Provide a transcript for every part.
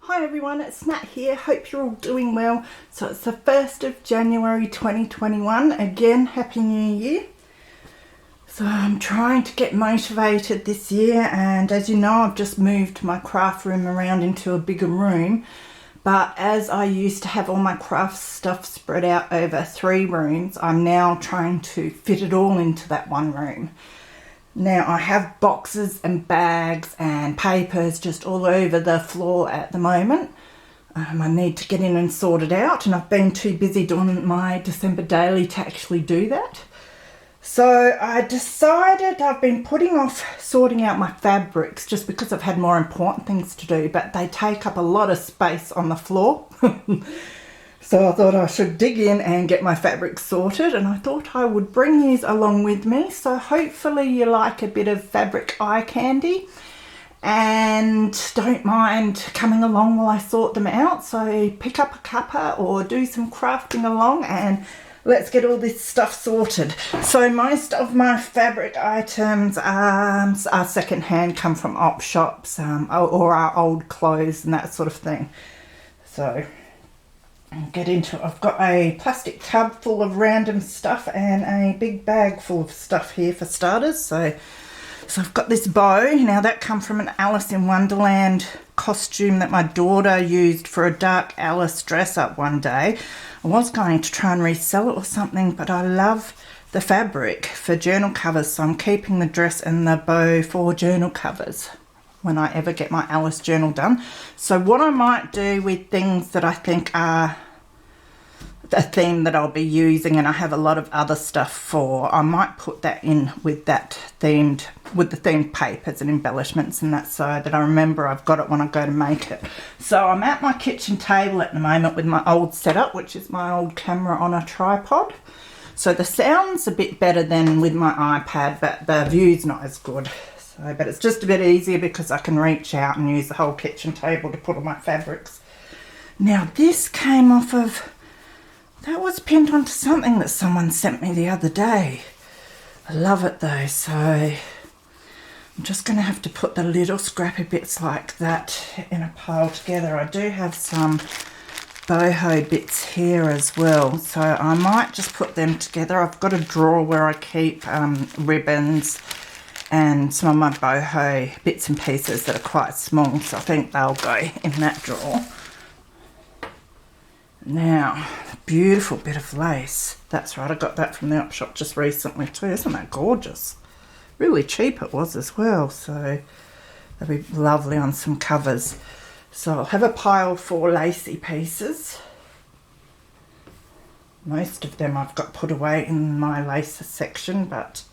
Hi everyone, it's Nat here. Hope you're all doing well. So it's the 1st of January 2021. Again, Happy New Year. So I'm trying to get motivated this year, and as you know, I've just moved my craft room around into a bigger room. But as I used to have all my craft stuff spread out over 3 rooms, I'm now trying to fit it all into that one room. Now I have boxes and bags and papers just all over the floor at the moment. I need to get in and sort it out, and I've been too busy doing my December daily to actually do that. So I decided I've been putting off sorting out my fabrics just because I've had more important things to do, but they take up a lot of space on the floor. So I thought I should dig in and get my fabrics sorted, and I thought I would bring these along with me. So hopefully you like a bit of fabric eye candy and don't mind coming along while I sort them out. So pick up a cuppa or do some crafting along and let's get all this stuff sorted. So most of my fabric items are secondhand, come from op shops or are old clothes and that sort of thing. So I'll get into it. I've got a plastic tub full of random stuff and a big bag full of stuff here for starters. So I've got this bow. Now that come from an Alice in Wonderland costume that my daughter used for a dark Alice dress up one day. I was going to try and resell it or something, but I love the fabric for journal covers, so I'm keeping the dress and the bow for journal covers when I ever get my Alice journal done. So what I might do with things that I think are a theme that I'll be using and I have a lot of other stuff for, I might put that in with that themed, with the themed papers and embellishments and that, so that I remember I've got it when I go to make it. So I'm at my kitchen table at the moment with my old setup, which is my old camera on a tripod. So the sound's a bit better than with my iPad, but the view's not as good. So, but it's just a bit easier because I can reach out and use the whole kitchen table to put all my fabrics. Now this came off of, that was pinned onto something that someone sent me the other day. I love it though, so I'm just going to have to put the little scrappy bits like that in a pile together. I do have some boho bits here as well, so I might just put them together. I've got a drawer where I keep ribbons and some of my boho bits and pieces that are quite small, so I think they'll go in that drawer. Now, beautiful bit of lace. That's right, I got that from the op shop just recently too. Isn't that gorgeous? Really cheap it was as well, so that'll be lovely on some covers. So I'll have a pile for lacy pieces. Most of them I've got put away in my laces section, but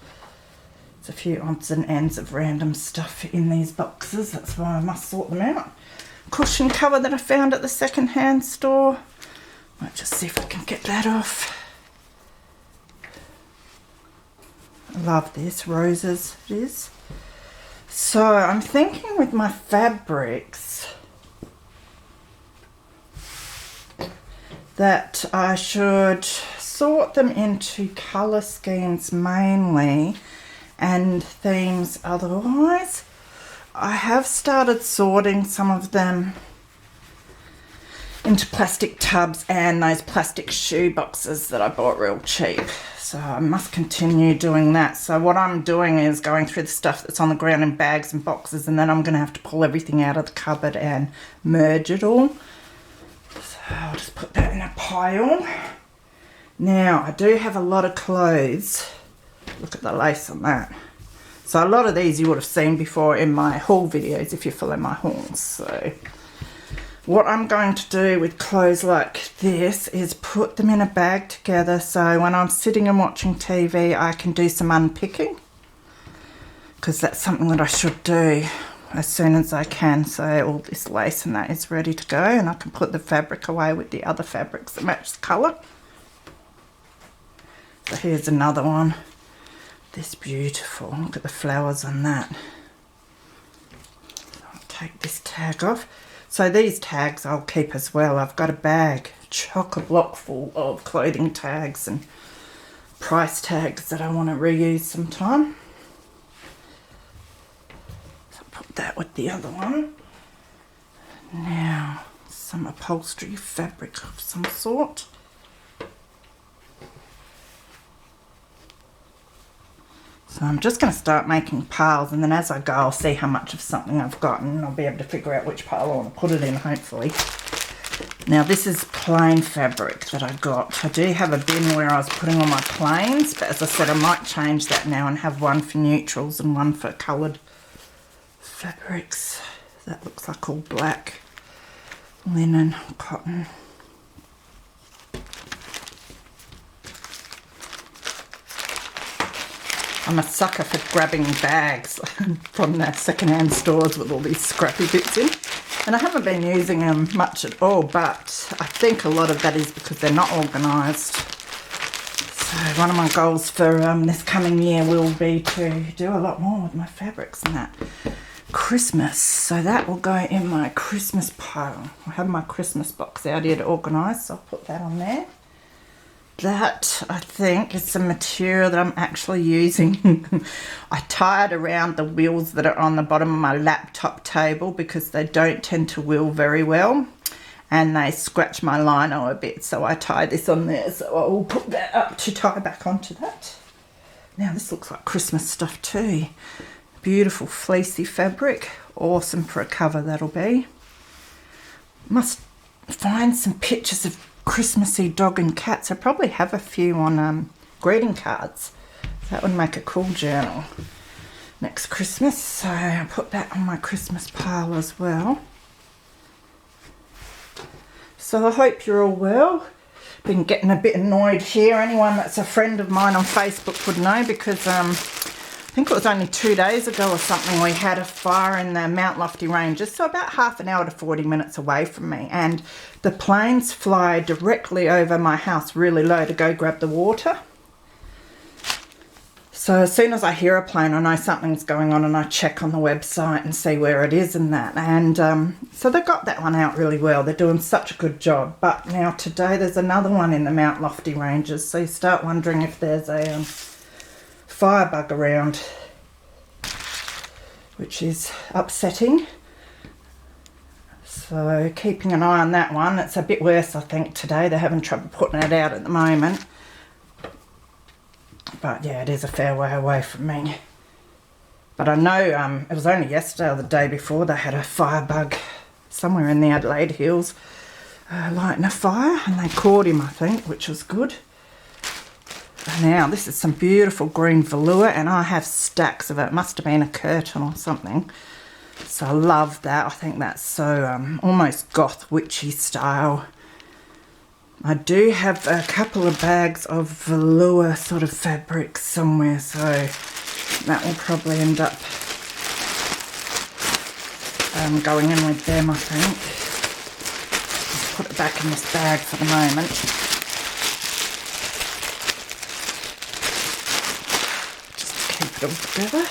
a few odds and ends of random stuff in these boxes. That's why I must sort them out. Cushion cover that I found at the second-hand store. Might just see if I can get that off. I love this, roses it is. So I'm thinking with my fabrics that I should sort them into colour schemes mainly and themes otherwise. I have started sorting some of them into plastic tubs and those plastic shoe boxes that I bought real cheap. So I must continue doing that. So what I'm doing is going through the stuff that's on the ground in bags and boxes, and then I'm going to have to pull everything out of the cupboard and merge it all. So I'll just put that in a pile. Now I do have a lot of clothes. Look at the lace on that. So a lot of these you would have seen before in my haul videos if you follow my hauls. So what I'm going to do with clothes like this is put them in a bag together, so when I'm sitting and watching TV I can do some unpicking, because that's something that I should do as soon as I can. So all this lace and that is ready to go, and I can put the fabric away with the other fabrics that match the colour. So here's another one. This beautiful, look at the flowers on that. I'll take this tag off. So these tags I'll keep as well. I've got a bag, chock-a-block full of clothing tags and price tags that I want to reuse sometime. So I'll put that with the other one. Now, some upholstery fabric of some sort. So I'm just going to start making piles, and then as I go I'll see how much of something I've got and I'll be able to figure out which pile I want to put it in, hopefully. Now this is plain fabric that I got. I do have a bin where I was putting all my plains, but as I said I might change that now and have one for neutrals and one for coloured fabrics. That looks like all black. Linen, cotton. I'm a sucker for grabbing bags from the second-hand stores with all these scrappy bits in. And I haven't been using them much at all, but I think a lot of that is because they're not organised. So one of my goals for this coming year will be to do a lot more with my fabrics and that. Christmas, so that will go in my Christmas pile. I have my Christmas box out here to organise, so I'll put that on there. That, I think, is some material that I'm actually using. I tie it around the wheels that are on the bottom of my laptop table because they don't tend to wheel very well and they scratch my lino a bit, so I tie this on there, so I'll put that up to tie back onto that. Now this looks like Christmas stuff too. Beautiful fleecy fabric, awesome for a cover that'll be. Must find some pictures of Christmassy dog and cats. I probably have a few on greeting cards. That would make a cool journal next Christmas, so I'll put that on my Christmas pile as well. So I hope you're all well. Been getting a bit annoyed here. Anyone that's a friend of mine on Facebook would know, because I think it was only 2 days ago or something we had a fire in the Mount Lofty Ranges, so about half an hour to 40 minutes away from me, and the planes fly directly over my house really low to go grab the water. So as soon as I hear a plane I know something's going on and I check on the website and see where it is and that, and so they got that one out really well. They're doing such a good job. But now today there's another one in the Mount Lofty Ranges, so you start wondering if there's a firebug around, which is upsetting. So keeping an eye on that one. It's a bit worse, I think, today. They're having trouble putting it out at the moment. But yeah, it is a fair way away from me. But I know it was only yesterday or the day before they had a firebug somewhere in the Adelaide Hills lighting a fire, and they caught him, I think, which was good. Now this is some beautiful green velour, and I have stacks of it. It must have been a curtain or something, so I love that. I think that's so almost goth witchy style. I do have a couple of bags of velour sort of fabric somewhere, so that will probably end up going in with them, I think. Just put it back in this bag for the moment. It all together.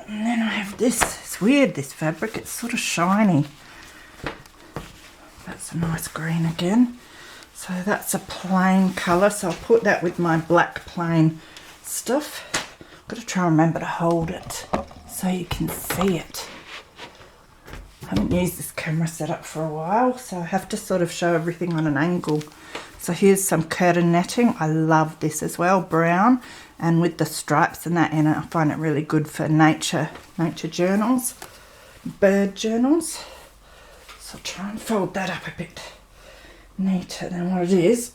And then I have this. It's weird, this fabric, it's sort of shiny. That's a nice green again. So that's a plain colour, so I'll put that with my black plain stuff. I've got to try and remember to hold it so you can see it. I haven't used this camera setup for a while, so I have to sort of show everything on an angle. So here's some curtain netting. I love this as well, brown, and with the stripes and that in it, I find it really good for nature journals, bird journals. So I'll try and fold that up a bit neater than what it is.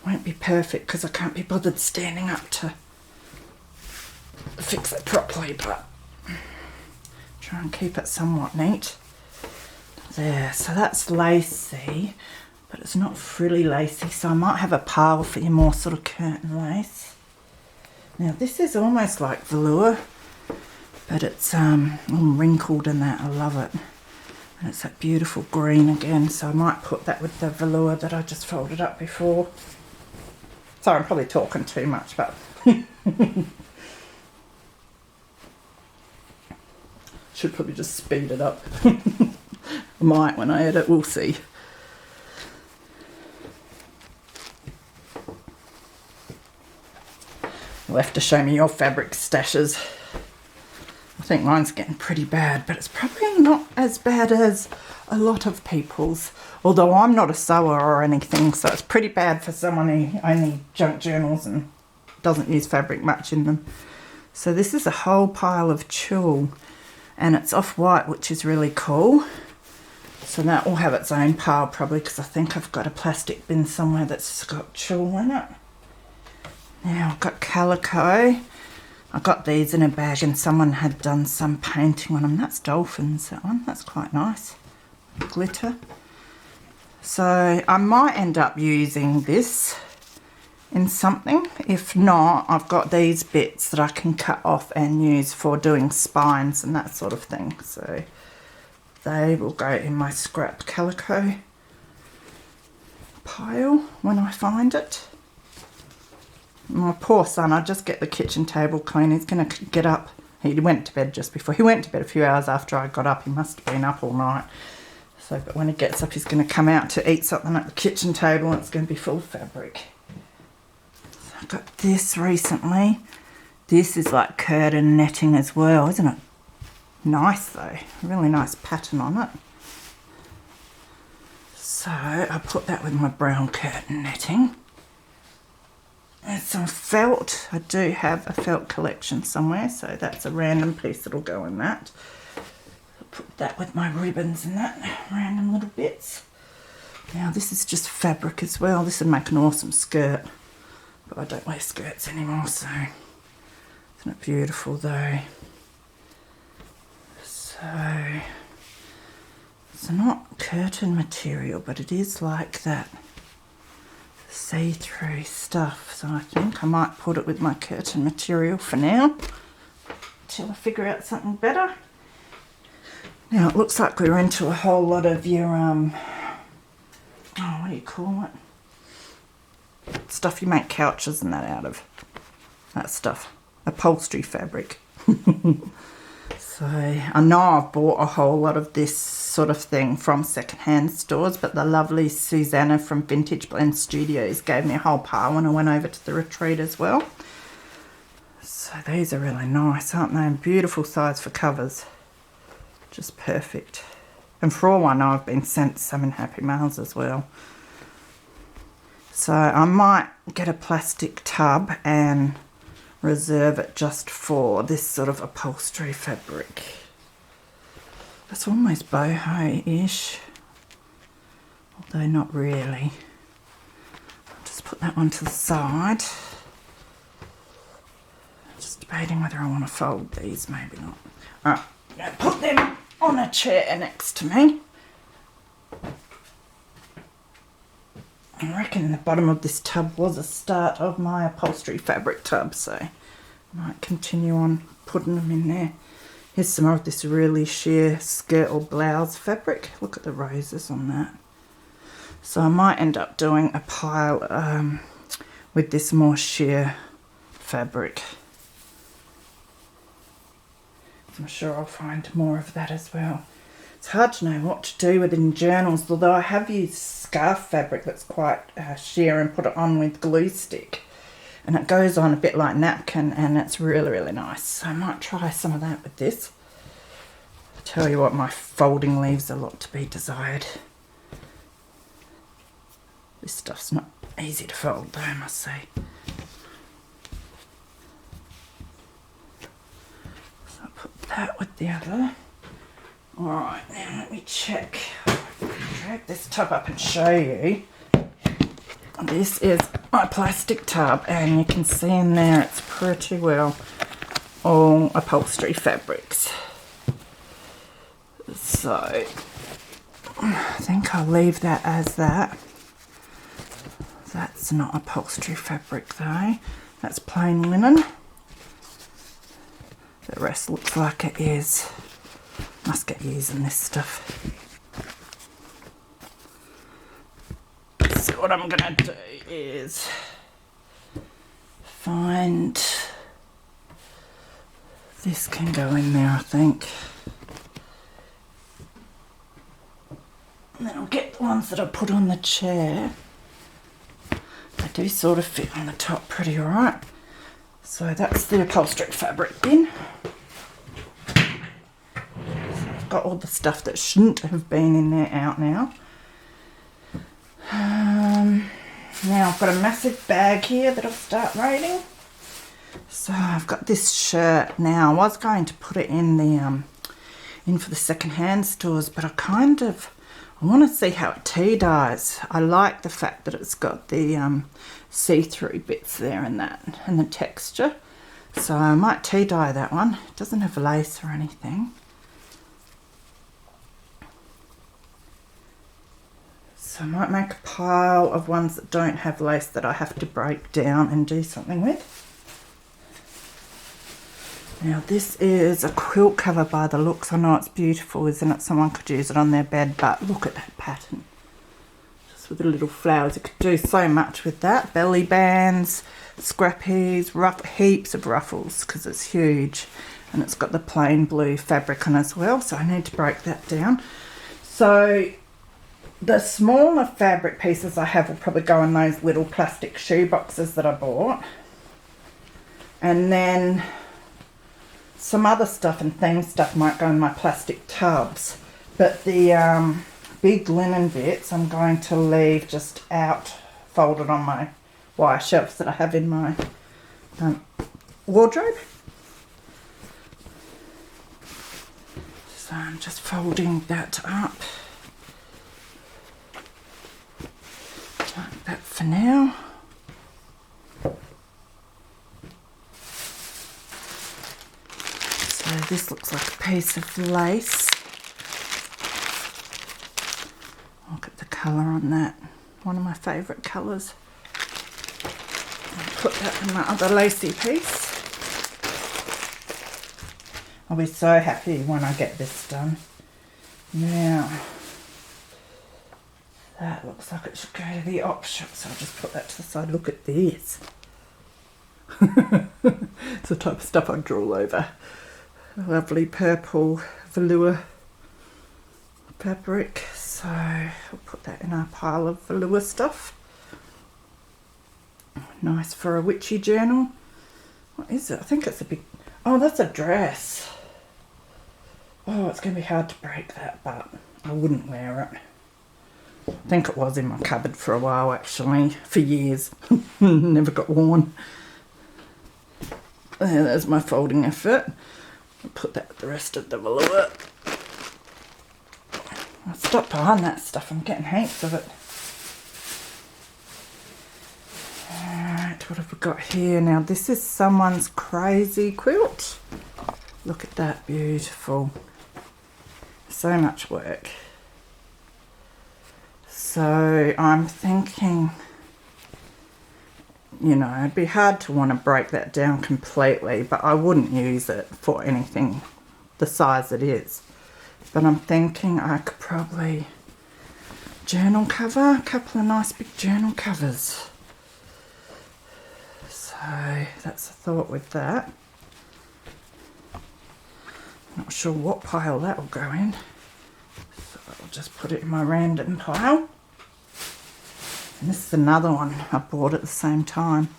Won't be perfect because I can't be bothered standing up to fix it properly, but try and keep it somewhat neat. There, so that's lacy. But it's not frilly lacy, so I might have a pile for your more sort of curtain lace. Now this is almost like velour, but it's all wrinkled and that. I love it. And it's that beautiful green again, so I might put that with the velour that I just folded up before. Sorry, I'm probably talking too much, but should probably just speed it up. I might when I edit, we'll see. You'll have to show me your fabric stashes. I think mine's getting pretty bad, but it's probably not as bad as a lot of people's. Although I'm not a sewer or anything, so it's pretty bad for someone who only junk journals and doesn't use fabric much in them. So this is a whole pile of tulle, and it's off-white, which is really cool. So that will have its own pile probably, because I think I've got a plastic bin somewhere that's got tulle in it. Now I've got calico. I got these in a bag and someone had done some painting on them. That's dolphins, that one. That's quite nice. Glitter. So I might end up using this in something. If not, I've got these bits that I can cut off and use for doing spines and that sort of thing. So they will go in my scrap calico pile when I find it. My poor son, I just get the kitchen table clean. He's going to get up. He went to bed just before. He went to bed a few hours after I got up. He must have been up all night. So, but when he gets up, he's going to come out to eat something at the kitchen table and it's going to be full of fabric. So I got this recently. This is like curtain netting as well, isn't it? Nice though. Really nice pattern on it. So I put that with my brown curtain netting. And some felt. I do have a felt collection somewhere, so that's a random piece that'll go in that. I'll put that with my ribbons and that, random little bits. Now this is just fabric as well. This would make an awesome skirt, but I don't wear skirts anymore, so isn't it beautiful though? So it's not curtain material, but it is like that see-through stuff, so I think I might put it with my curtain material for now till I figure out something better. Now it looks like we're into a whole lot of your oh, what do you call it, stuff you make couches and that out of, that stuff, upholstery fabric. So I know I've bought a whole lot of this sort of thing from secondhand stores, but the lovely Susanna from Vintage Blend Studios gave me a whole pile when I went over to the retreat as well. So these are really nice, aren't they? And beautiful size for covers. Just perfect. And for all I know, I've been sent some in Happy Mails as well. So I might get a plastic tub and reserve it just for this sort of upholstery fabric. That's almost boho-ish, although not really. I'll just put that one to the side. Just debating whether I want to fold these, maybe not. Alright, I'm going to put them on a chair next to me. I reckon the bottom of this tub was a start of my upholstery fabric tub, so I might continue on putting them in there. Here's some more of this really sheer skirt or blouse fabric. Look at the roses on that. So I might end up doing a pile with this more sheer fabric. I'm sure I'll find more of that as well. It's hard to know what to do within journals, although I have used scarf fabric that's quite sheer and put it on with glue stick. And it goes on a bit like napkin and it's really, really nice. So I might try some of that with this. I tell you what, my folding leaves a lot to be desired. This stuff's not easy to fold though, I must say. So I'll put that with the other. Alright, now let me check. Drag this tub up and show you. This is my plastic tub and you can see in there it's pretty well all upholstery fabrics. So I think I'll leave that as that. That's not upholstery fabric though. That's plain linen. The rest looks like it is. Must get using this stuff. So what I'm going to do is find, this can go in there I think. And then I'll get the ones that I put on the chair. They do sort of fit on the top pretty alright. So that's the upholstery fabric bin. got all the stuff that shouldn't have been in there out now. Now I've got a massive bag here that I'll start raiding. So I've got this shirt now. I was going to put it in the in for the second-hand stores, but I want to see how it tea dyes. I like the fact that it's got the see-through bits there and that, and the texture. So I might tea dye that one. It doesn't have lace or anything. So I might make a pile of ones that don't have lace that I have to break down and do something with. Now this is a quilt cover by the looks. I know it's beautiful, isn't it? Someone could use it on their bed, but look at that pattern. Just with the little flowers. You could do so much with that. Belly bands, scrappies, heaps of ruffles because it's huge. And it's got the plain blue fabric on as well, so I need to break that down. So the smaller fabric pieces I have will probably go in those little plastic shoe boxes that I bought. And then some other stuff and theme stuff might go in my plastic tubs. But the big linen bits I'm going to leave just out, folded on my wire shelves that I have in my wardrobe. So I'm just folding that up. Like that for now. So this looks like a piece of lace. Look at the colour on that. One of my favourite colours. Put that in my other lacy piece. I'll be so happy when I get this done. Now, that looks like it should go to the op shop, so I'll just put that to the side. Look at this. It's the type of stuff I drool over. A lovely purple velour fabric, so I'll put that in our pile of velour stuff. Nice for a witchy journal. What is it? I think it's a big... Oh, that's a dress. Oh, it's going to be hard to break that, but I wouldn't wear it. I think it was in my cupboard for a while, actually, for years. Never got worn. There's my folding effort. I'll put that with the rest of the velour. I'll stop behind that stuff. I'm getting heaps of it. Alright, what have we got here? Now, this is someone's crazy quilt. Look at that, beautiful. So much work. So I'm thinking, you know, it'd be hard to want to break that down completely, but I wouldn't use it for anything the size it is. But I'm thinking I could probably journal cover, a couple of nice big journal covers. So that's a thought with that. Not sure what pile that will go in. So I'll just put it in my random pile. And this is another one I bought at the same time.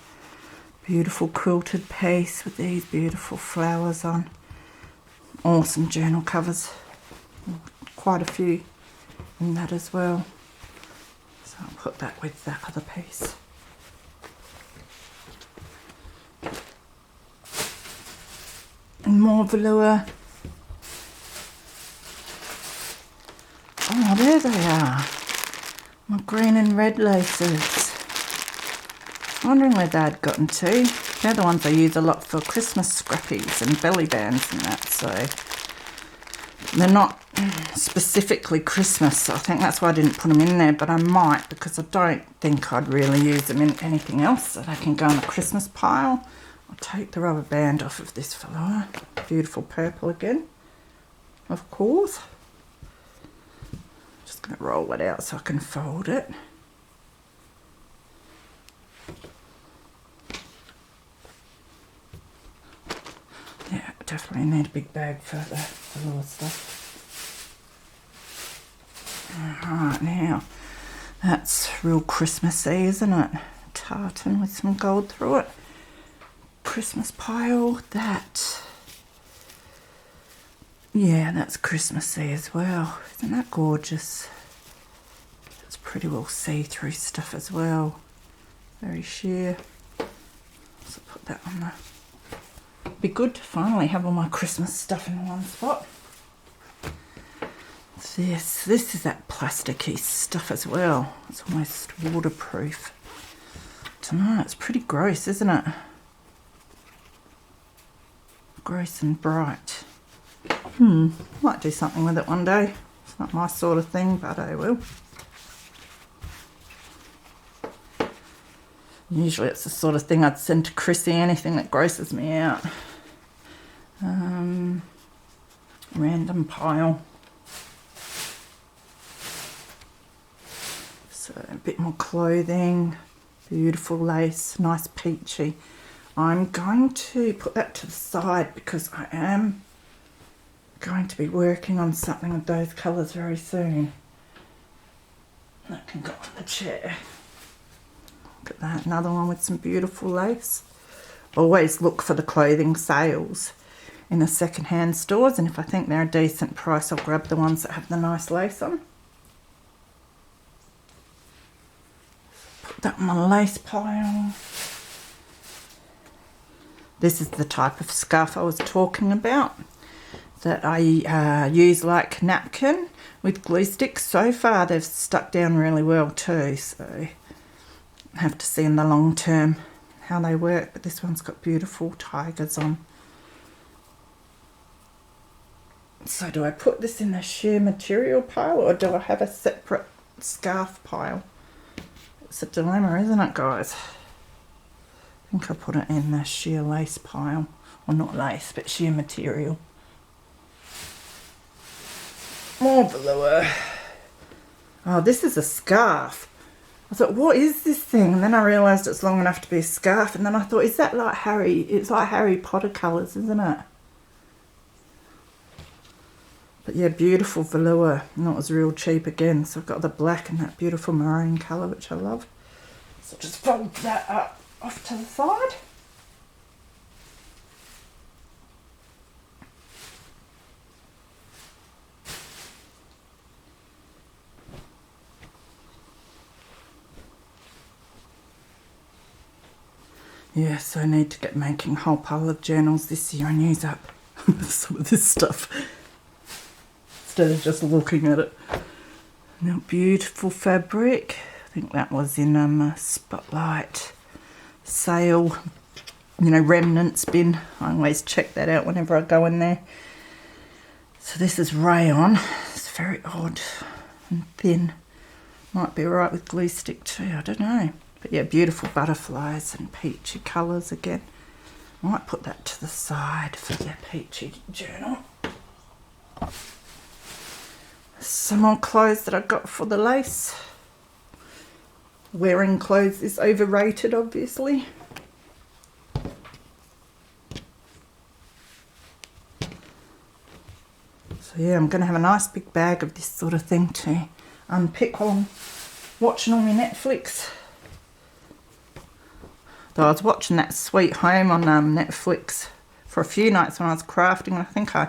Beautiful quilted piece with these beautiful flowers on. Awesome journal covers. Quite a few in that as well. So I'll put that with that other piece. And more velour. Oh, there they are. My green and red laces. Wondering where they'd gotten to. They're the ones I use a lot for Christmas scrappies and belly bands and that, so they're not specifically Christmas. I think that's why I didn't put them in there, but I might, because I don't think I'd really use them in anything else, so they can go in a Christmas pile. I'll take the rubber band off of this velour. Beautiful purple again, of course. Just going to roll it out so I can fold it. Yeah, definitely need a big bag for the velour stuff. Alright, now that's real Christmassy, isn't it? Tartan with some gold through it. Christmas pile, that Yeah, that's Christmassy as well. Isn't that gorgeous? It's pretty well see-through stuff as well. Very sheer. So put that on there. Be good to finally have all my Christmas stuff in one spot. This is that plasticky stuff as well. It's almost waterproof. Tonight it's pretty gross, isn't it? Gross and bright. Might do something with it one day. It's not my sort of thing, but I will. Usually it's the sort of thing I'd send to Chrissy, anything that grosses me out. Random pile. So a bit more clothing, beautiful lace, nice peachy. I'm going to put that to the side because I am going to be working on something with those colours very soon. That can go on the chair. Look at that, another one with some beautiful lace. Always look for the clothing sales in the second-hand stores, and if I think they're a decent price, I'll grab the ones that have the nice lace on. Put that on my lace pile. This is the type of scarf I was talking about that I use like napkin with glue sticks. So far they've stuck down really well too, so I have to see in the long term how they work, but this one's got beautiful tigers on. So do I put this in the sheer material pile or do I have a separate scarf pile? It's a dilemma, isn't it, guys? I think I put it in the sheer lace pile. Well, not lace, but sheer material. More velour. Oh, this is a scarf. I thought, what is this thing? And then I realised it's long enough to be a scarf. And then I thought, is that like Harry? It's like Harry Potter colours, isn't it? But yeah, beautiful velour. And that was real cheap again. So I've got the black and that beautiful maroon colour, which I love. So just fold that up off to the side. Yes, I need to get making a whole pile of journals this year and use up some of this stuff instead of just looking at it. Now, beautiful fabric. I think that was in a Spotlight sale, you know, remnants bin. I always check that out whenever I go in there. So this is Rayon. It's very odd and thin. Might be alright with glue stick too, I don't know. But yeah, beautiful butterflies and peachy colours again. I might put that to the side for the peachy journal. Some more clothes that I got for the lace. Wearing clothes is overrated, obviously. So yeah, I'm going to have a nice big bag of this sort of thing to unpick while I'm watching all my Netflix. So I was watching that Sweet Home on Netflix for a few nights when I was crafting. I think I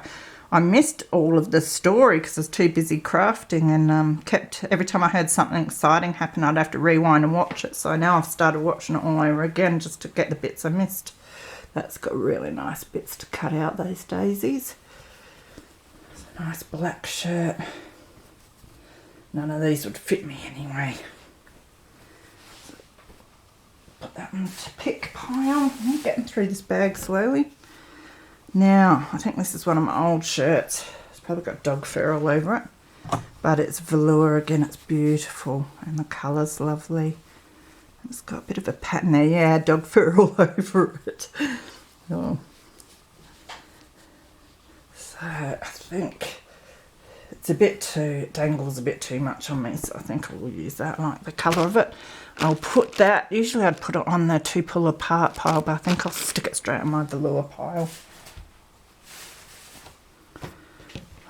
missed all of the story because I was too busy crafting, and kept, every time I heard something exciting happen, I'd have to rewind and watch it. So now I've started watching it all over again just to get the bits I missed. That's got really nice bits to cut out, those daisies. It's a nice black shirt. None of these would fit me anyway. Put that into pick pile. I'm getting through this bag slowly. Now, I think this is one of my old shirts. It's probably got dog fur all over it. But it's velour again, it's beautiful. And the colour's lovely. It's got a bit of a pattern there. Yeah, dog fur all over it. Oh. So, I think it's a bit too, it dangles a bit too much on me. So I think I will use that, I like the colour of it. I'll put that, usually I'd put it on the to pull apart pile, but I think I'll stick it straight on my velour pile.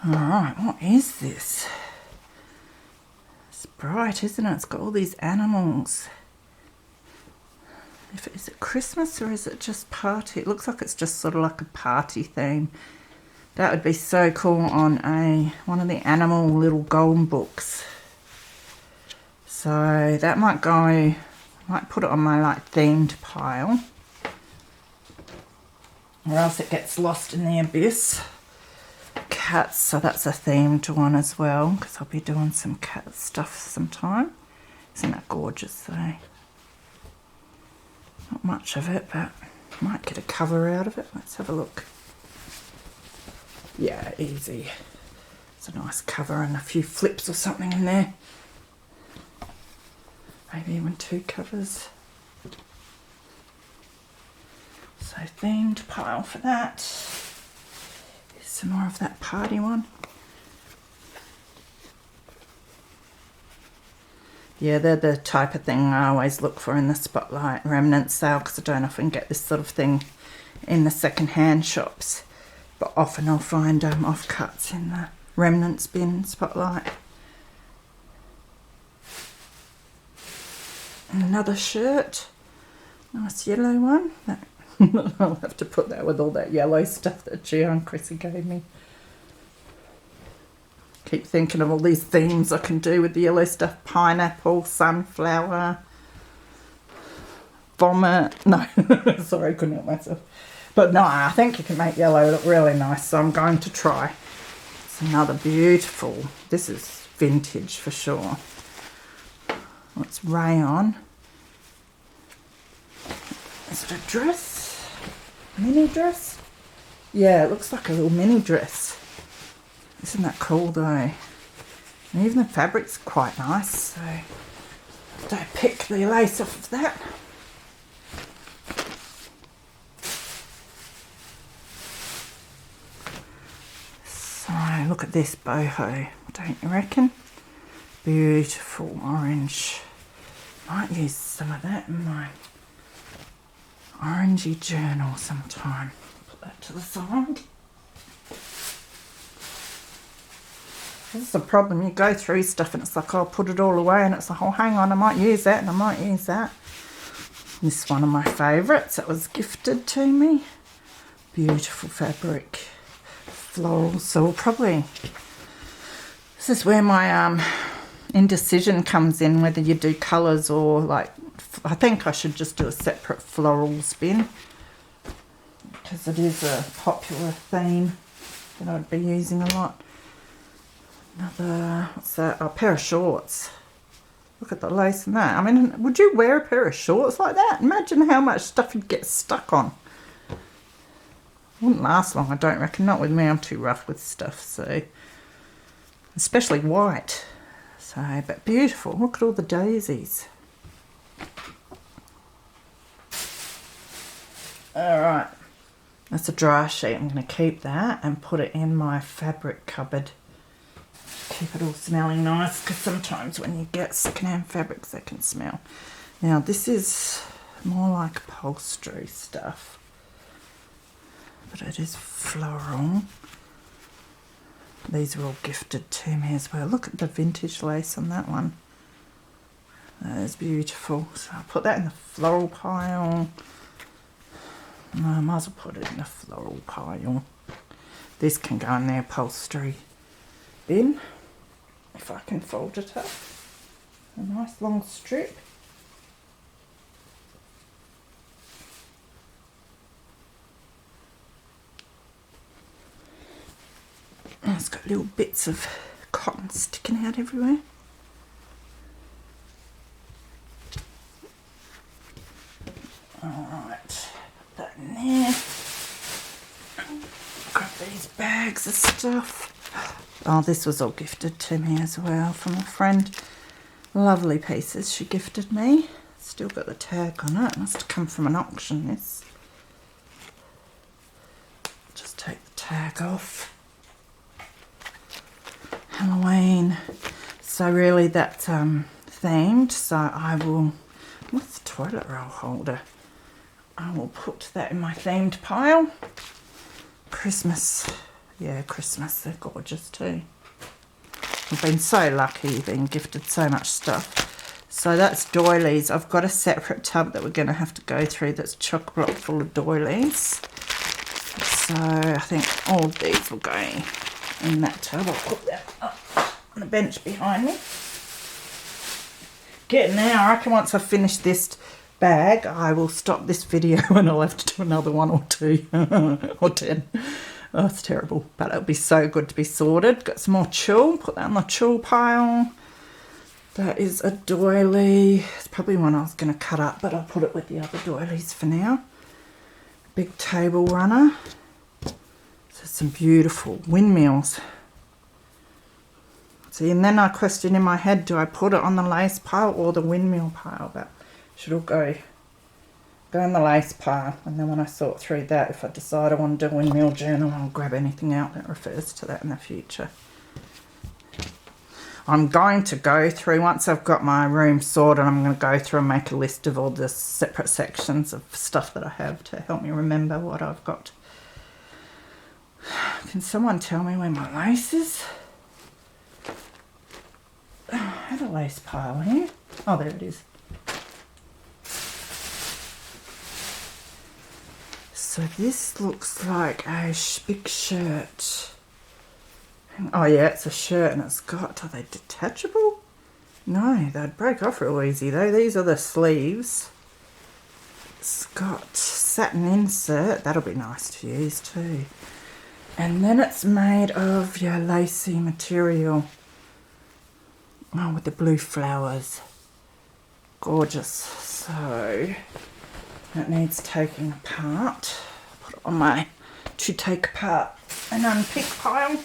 Alright, what is this? It's bright, isn't it? It's got all these animals. Is it Christmas or is it just party? It looks like it's just sort of like a party theme. That would be so cool on one of the animal little golden books. So that might go, might put it on my like themed pile. Or else it gets lost in the abyss. Cats, so that's a themed one as well, because I'll be doing some cat stuff sometime. Isn't that gorgeous though? Not much of it, but might get a cover out of it. Let's have a look. Yeah, easy. It's a nice cover and a few flips or something in there. Maybe even 2 covers. So themed pile for that. Here's some more of that party one. Yeah, they're the type of thing I always look for in the Spotlight remnant sale, because I don't often get this sort of thing in the second-hand shops. But often I'll find offcuts in the remnants bin Spotlight. And another shirt. Nice yellow one. I'll have to put that with all that yellow stuff that Gio and Chrissy gave me. Keep thinking of all these themes I can do with the yellow stuff. Pineapple, sunflower, vomit. No, sorry, I couldn't help myself. But no, I think you can make yellow look really nice, so I'm going to try. It's another beautiful, this is vintage for sure. It's Rayon. Is it a dress? Mini dress? Yeah, it looks like a little mini dress. Isn't that cool though? And even the fabric's quite nice, so don't pick the lace off of that. So look at this boho, don't you reckon? Beautiful orange. Might use some of that in my orangey journal sometime. Put that to the side. This is the problem, you go through stuff and it's like, I'll put it all away, and it's like, oh hang on, I might use that and I might use that. This is one of my favourites that was gifted to me. Beautiful fabric. Floral, so we'll probably, this is where my indecision comes in, whether you do colours or like, I think I should just do a separate florals bin, because it is a popular theme that I'd be using a lot. Another, what's that? A pair of shorts. Look at the lace in that. I mean, would you wear a pair of shorts like that? Imagine how much stuff you'd get stuck on. Wouldn't last long, I don't reckon. Not with me, I'm too rough with stuff, so. Especially white. So, but beautiful. Look at all the daisies. Alright. That's a dry sheet. I'm going to keep that and put it in my fabric cupboard. Keep it all smelling nice, because sometimes when you get secondhand fabrics they can smell. Now this is more like upholstery stuff, but it is floral. These were all gifted to me as well. Look at the vintage lace on that one. That is beautiful. So I'll put that in the floral pile. No, I might as well put it in the floral pile. This can go in the upholstery bin, if I can fold it up. A nice long strip. And it's got little bits of cotton sticking out everywhere. Alright, put that in there. Grab these bags of stuff. Oh, this was all gifted to me as well from a friend. Lovely pieces she gifted me. Still got the tag on it. Must have come from an auction, this. Just take the tag off. Halloween. So really that's themed. So I will, what's the toilet roll holder? I will put that in my themed pile. Christmas. Yeah, Christmas, they're gorgeous too. I've been so lucky being gifted so much stuff. So that's doilies. I've got a separate tub that we're going to have to go through that's chock-a-block full of doilies. So I think all of these will go in that tub. I'll put that up on the bench behind me. Getting there. I reckon once I finish this bag, I will stop this video and I'll have to do another one or two or 10. Oh, it's terrible, but it'll be so good to be sorted. Got some more tulle. Put that on the tulle pile. That is a doily. It's probably one I was going to cut up, but I'll put it with the other doilies for now. Big table runner. So some beautiful windmills. See, and then I question in my head, do I put it on the lace pile or the windmill pile? But should all go in the lace pile, and then when I sort through that, if I decide I want to do a windmill journal, I'll grab anything out that refers to that in the future. I'm going to go through, once I've got my room sorted, I'm going to go through and make a list of all the separate sections of stuff that I have to help me remember what I've got. Can someone tell me where my lace is? Oh, I had a lace pile here. Oh, there it is. So this looks like a big shirt. Oh yeah, it's a shirt and it's got, are they detachable? No, they'd break off real easy though. These are the sleeves. It's got satin insert. That'll be nice to use too. And then it's made of your lacy material. Oh, with the blue flowers. Gorgeous. So that needs taking apart. Put it on my to take apart and unpick pile.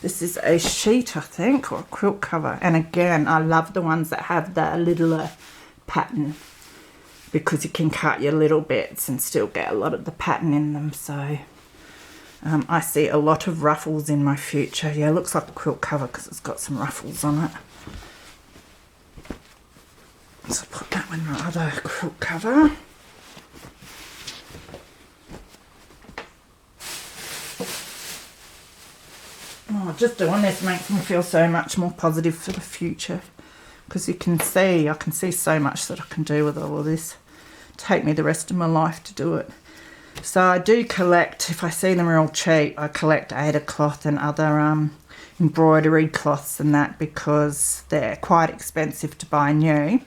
This is a sheet, I think, or a quilt cover. And again, I love the ones that have the littler pattern, because you can cut your little bits and still get a lot of the pattern in them. So I see a lot of ruffles in my future. Yeah, it looks like a quilt cover because it's got some ruffles on it. So put that in my other quilt cover. Oh, just doing this makes me feel so much more positive for the future, because you can see, I can see so much that I can do with all of this. Take me the rest of my life to do it. So I do collect, if I see them real cheap, I collect Ada cloth and other embroidery cloths and that, because they're quite expensive to buy new.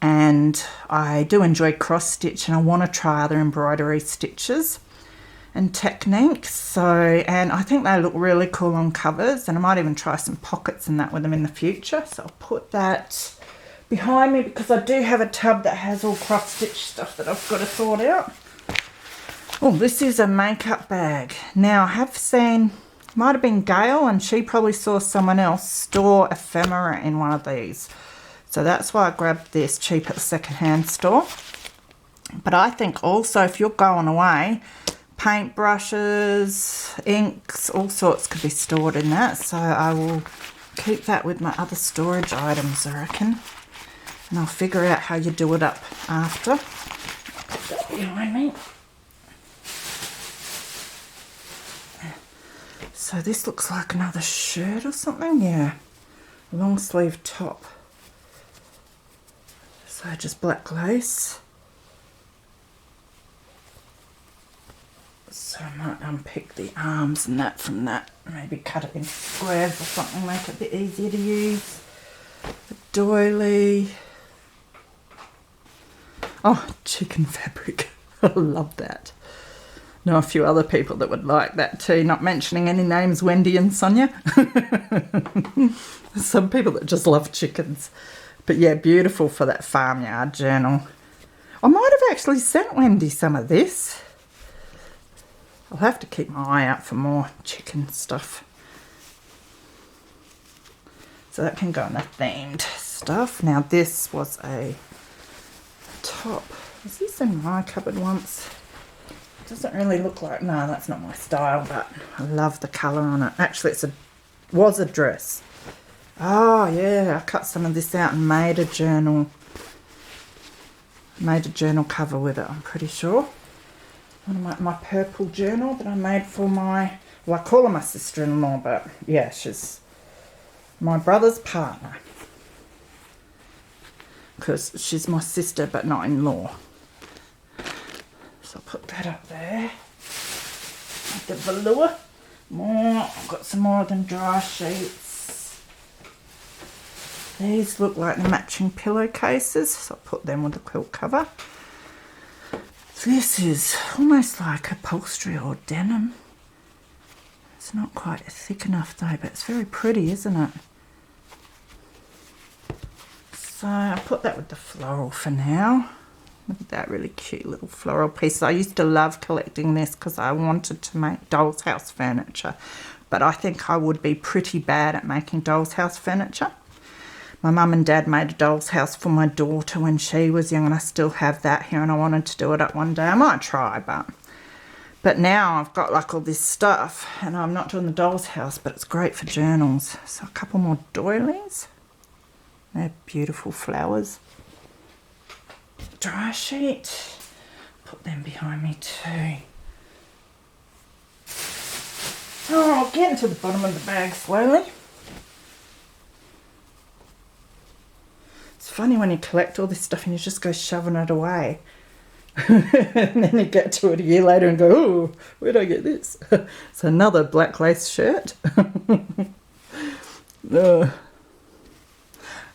And I do enjoy cross stitch, and I want to try other embroidery stitches and techniques. So, and I think they look really cool on covers, and I might even try some pockets and that with them in the future. So I'll put that behind me, because I do have a tub that has all cross stitch stuff that I've got to sort out. Oh, this is a makeup bag. Now I have seen, might have been Gail, and she probably saw someone else store ephemera in one of these. So that's why I grabbed this cheap at the secondhand store. But I think also if you're going away, paint brushes, inks, all sorts could be stored in that. So I will keep that with my other storage items, I reckon. And I'll figure out how you do it up after. Put that behind me. So this looks like another shirt or something. Yeah, long sleeve top. So just black lace. So I might unpick the arms and that from that. Maybe cut it into squares or something, make it a bit easier to use. A doily. Oh, chicken fabric. I love that. Know a few other people that would like that too, not mentioning any names, Wendy and Sonia. Some people that just love chickens. But yeah, beautiful for that farmyard journal. I might have actually sent Wendy some of this. I'll have to keep my eye out for more chicken stuff. So that can go in the themed stuff. Now this was a top. Was this in my cupboard once? Doesn't really look like, no, that's not my style, but I love the colour on it. Actually, was a dress. Oh yeah, I cut some of this out and made a journal cover with it, I'm pretty sure. One of my purple journal that I made for my, well, I call her my sister-in-law, but yeah, she's my brother's partner, because she's my sister but not in law. So I'll put that up there. the velour. More, I've got some more of them dry sheets. These look like the matching pillowcases, so I'll put them with the quilt cover. This is almost like upholstery or denim. It's not quite thick enough though, but it's very pretty, isn't it? So I'll put that with the floral for now. Look at that really cute little floral piece. I used to love collecting this because I wanted to make doll's house furniture. But I think I would be pretty bad at making doll's house furniture. My mum and dad made a doll's house for my daughter when she was young, and I still have that here, and I wanted to do it up one day. I might try, but now I've got like all this stuff, and I'm not doing the doll's house, but it's great for journals. So a couple more doilies. They're beautiful flowers. Dry sheet. Put them behind me too. Oh, I'll get into the bottom of the bag slowly. It's funny when you collect all this stuff and you just go shoving it away. And then you get to it a year later and go, oh, where'd I get this? It's another black lace shirt.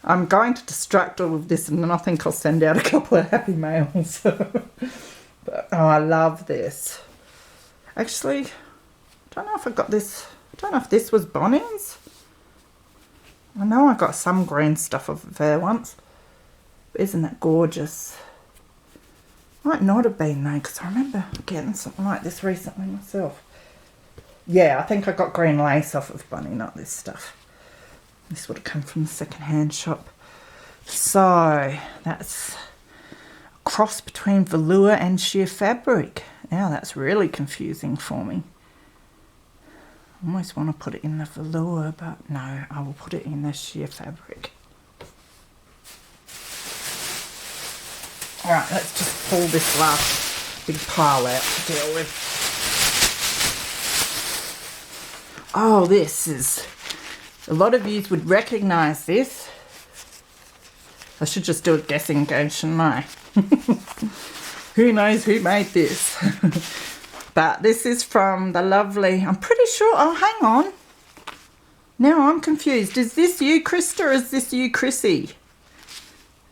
I'm going to distract all of this, and then I think I'll send out a couple of happy mails. But oh, I love this. Actually, I don't know if I got this. I don't know if this was Bonnie's. I know I got some green stuff of her once. But isn't that gorgeous? Might not have been though, because I remember getting something like this recently myself. Yeah, I think I got green lace off of Bunny, not this stuff. This would have come from the second-hand shop. So that's a cross between velour and sheer fabric. Now that's really confusing for me. I almost want to put it in the velour, but no, I will put it in the sheer fabric. Alright, let's just pull this last big pile out to deal with. Oh, this is... A lot of you would recognise this. I should just do a guessing game, shouldn't I? Who knows who made this? But this is from the lovely... I'm pretty sure... Oh, hang on. Now I'm confused. Is this you, Krista, or is this you, Chrissy?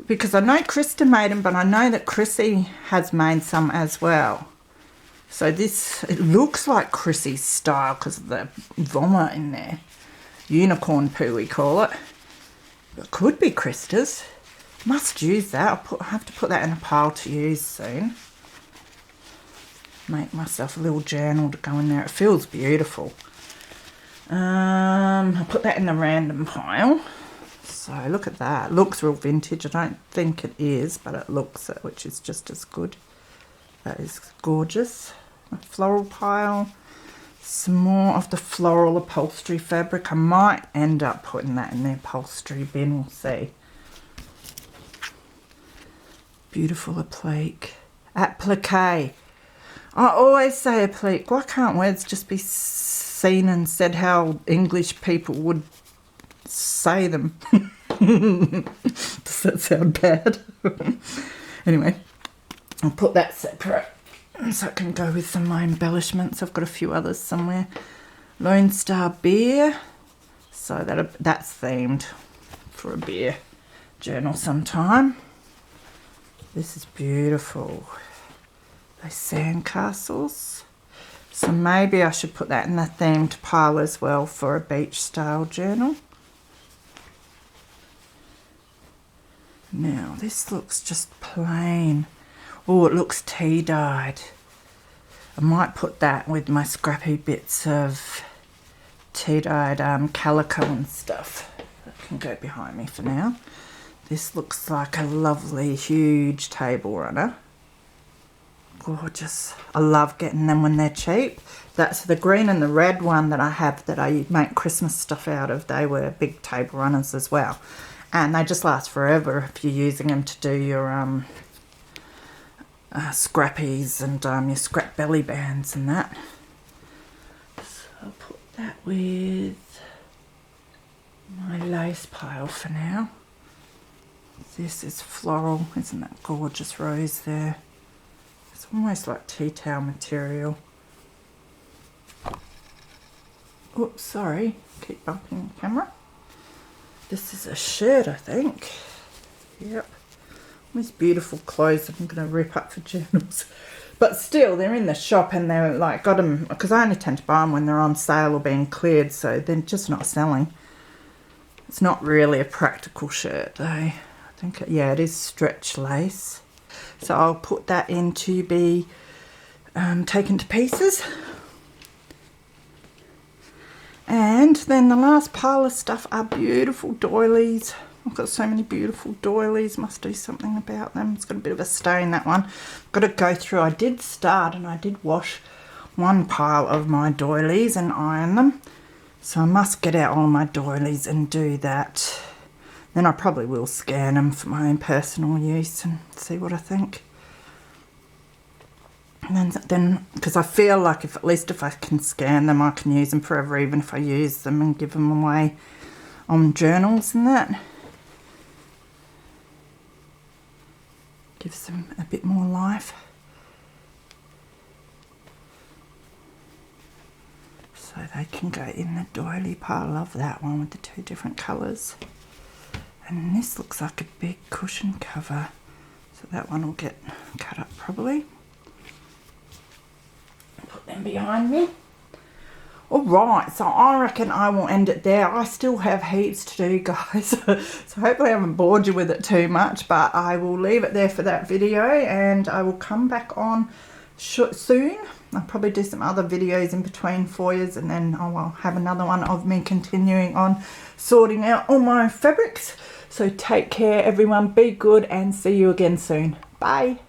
Because I know Krista made them, but I know that Chrissy has made some as well. So this... It looks like Chrissy's style because of the vomit in there. Unicorn poo, we call it. It could be Krista's. Must use that. I have to put that in a pile to use soon. Make myself a little journal to go in there. It feels beautiful. I'll put that in the random pile. So look at that. It looks real vintage. I don't think it is, but it looks it, which is just as good. That is gorgeous. A floral pile. Some more of the floral upholstery fabric. I might end up putting that in the upholstery bin. We'll see. Beautiful applique. Applique. I always say applique. Why can't words just be seen and said how English people would say them? Does that sound bad? Anyway, I'll put that separate so it can go with some of my embellishments. I've got a few others somewhere. Lone Star beer. So that's themed for a beer journal sometime. This is beautiful. Those sandcastles. So maybe I should put that in the themed pile as well for a beach style journal. Now this looks just plain. Oh, it looks tea dyed. I might put that with my scrappy bits of tea dyed calico and stuff. That can go behind me for now. This looks like a lovely huge table runner. Gorgeous. I love getting them when they're cheap. That's the green and the red one that I have that I make Christmas stuff out of. They were big table runners as well. And they just last forever if you're using them to do your scrappies and your scrap belly bands and that. So I'll put that with my lace pile for now. This is floral. Isn't that gorgeous rose there? It's almost like tea towel material. Oops, sorry, keep bumping the camera. This is a shirt, I think. Yep. These beautiful clothes I'm going to rip up for journals. But still, they're in the shop and they're like, got them, because I only tend to buy them when they're on sale or being cleared, so they're just not selling. It's not really a practical shirt though. I think, yeah, it is stretch lace. So I'll put that in to be taken to pieces. And then the last pile of stuff are beautiful doilies. I've got so many beautiful doilies, must do something about them. It's got a bit of a stain, that one. Got to go through. I did start and I did wash one pile of my doilies and iron them. So I must get out all my doilies and do that. Then I probably will scan them for my own personal use and see what I think. And then because I feel like if at least if I can scan them, I can use them forever, even if I use them and give them away on journals and that. Gives them a bit more life. So they can go in the doily pile. I love that one with the two different colours. And this looks like a big cushion cover. So that one will get cut up probably. Put them behind me. Alright, so I reckon I will end it there. I still have heaps to do, guys. So hopefully I haven't bored you with it too much, but I will leave it there for that video and I will come back on soon. I'll probably do some other videos in between for you, and then I will have another one of me continuing on sorting out all my fabrics. So take care everyone, be good and see you again soon. Bye.